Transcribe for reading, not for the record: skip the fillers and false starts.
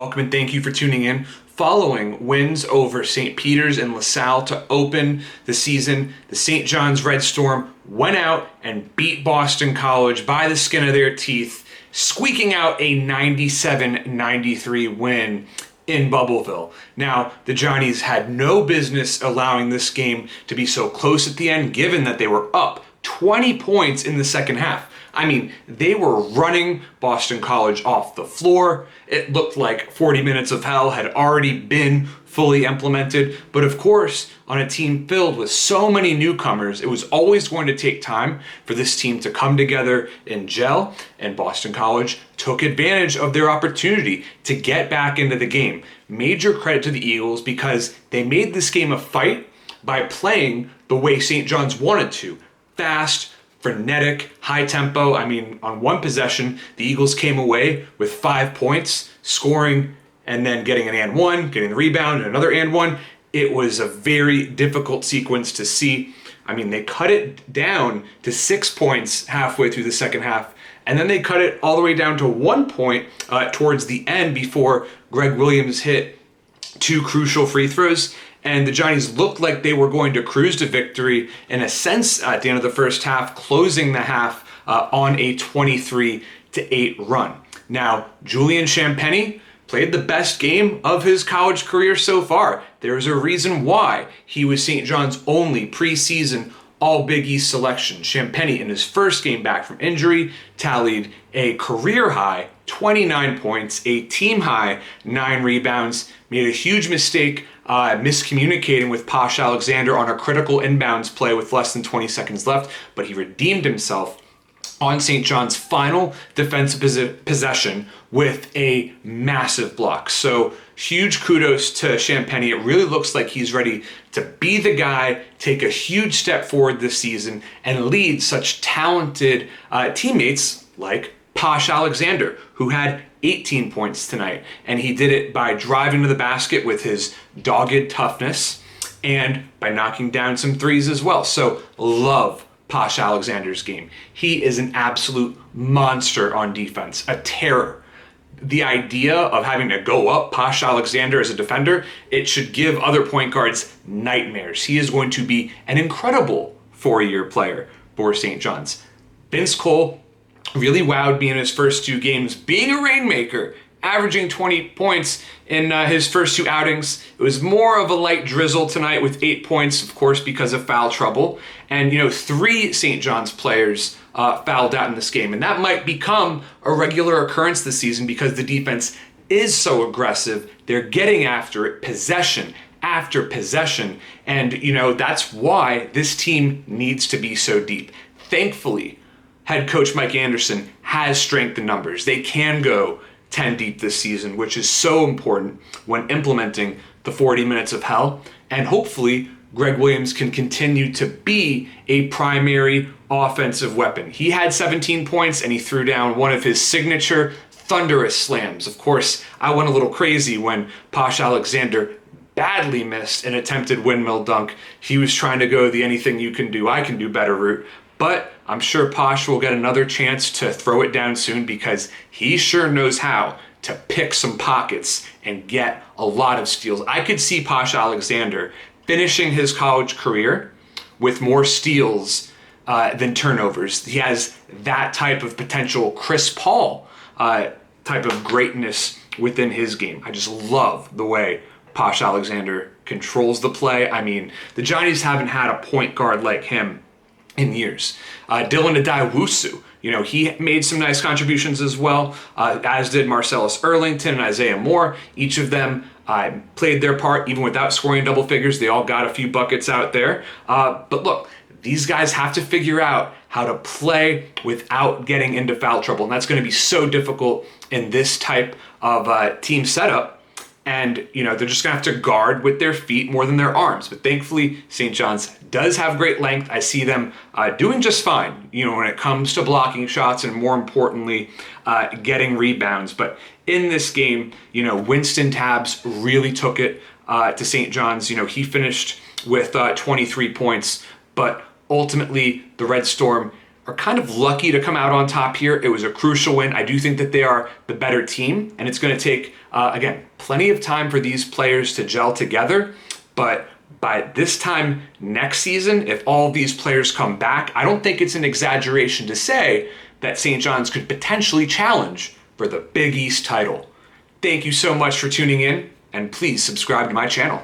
Welcome and thank you for tuning in. Following wins over St. Peter's and LaSalle to open the season, the St. John's Red Storm went out and beat Boston College by the skin of their teeth, squeaking out a 97-93 win in Bubbleville. Now, the Johnnies had no business allowing this game to be so close at the end, given that they were up 20 points in the second half. I mean, they were running Boston College off the floor. It looked like 40 minutes of hell had already been fully implemented. But of course, on a team filled with so many newcomers, it was always going to take time for this team to come together and gel. And Boston College took advantage of their opportunity to get back into the game. Major credit to the Eagles because they made this game a fight by playing the way St. John's wanted to. Fast, frenetic, high tempo. I mean, on one possession, the Eagles came away with 5 points, scoring and then getting an and one, getting the rebound, and another and one. It was a very difficult sequence to see. I mean, they cut it down to 6 points halfway through the second half, and then they cut it all the way down to 1 point towards the end before Greg Williams hit 2 crucial free throws. And the Johnnies looked like they were going to cruise to victory in a sense at the end of the first half, closing the half on a 23-8 run. Now, Julian Champagnie played the best game of his college career so far. There's a reason why he was St. John's only preseason All-Big East selection. Champagnie, in his first game back from injury, tallied a career-high 29 points, a team-high 9 rebounds, made a huge mistake miscommunicating with Posh Alexander on a critical inbounds play with less than 20 seconds left, but he redeemed himself on St. John's final defensive possession with a massive block. So huge kudos to Champagnie. It really looks like he's ready to be the guy, take a huge step forward this season, and lead such talented teammates like Posh Alexander, who had 18 points tonight. And he did it by driving to the basket with his dogged toughness and by knocking down some threes as well. So love Posh Alexander's game. He is an absolute monster on defense, a terror. The idea of having to go up Posh Alexander as a defender, it should give other point guards nightmares. He is going to be an incredible four-year player for St. John's. Vince Cole really wowed me in his first 2 games, being a rainmaker, averaging 20 points in his first 2 outings. It was more of a light drizzle tonight with 8 points, of course, because of foul trouble. And, 3 St. John's players fouled out in this game. And that might become a regular occurrence this season because the defense is so aggressive. They're getting after it, possession after possession. And, that's why this team needs to be so deep. Thankfully, head coach Mike Anderson has strength in numbers. They can go 10 deep this season, which is so important when implementing the 40 minutes of hell. And hopefully, Greg Williams can continue to be a primary offensive weapon. He had 17 points and he threw down one of his signature thunderous slams. Of course, I went a little crazy when Posh Alexander badly missed an attempted windmill dunk. He was trying to go the anything you can do, I can do better route. But I'm sure Posh will get another chance to throw it down soon because he sure knows how to pick some pockets and get a lot of steals. I could see Posh Alexander finishing his college career with more steals than turnovers. He has that type of potential Chris Paul type of greatness within his game. I just love the way Posh Alexander controls the play. I mean, the Johnnies haven't had a point guard like him in years. Dylan Adai-Wusu, he made some nice contributions as well, as did Marcellus Erlington and Isaiah Moore. Each of them played their part, even without scoring double figures. They all got a few buckets out there. But look, these guys have to figure out how to play without getting into foul trouble. And that's going to be so difficult in this type of team setup. And, they're just going to have to guard with their feet more than their arms. But thankfully, St. John's does have great length. I see them doing just fine, when it comes to blocking shots and more importantly, getting rebounds. But in this game, Winston Tabbs really took it to St. John's. He finished with 23 points, but ultimately the Red Storm are kind of lucky to come out on top here. It was a crucial win. I do think that they are the better team, and it's going to take, again, plenty of time for these players to gel together. But by this time next season, if all of these players come back, I don't think it's an exaggeration to say that St. John's could potentially challenge for the Big East title. Thank you so much for tuning in, and please subscribe to my channel.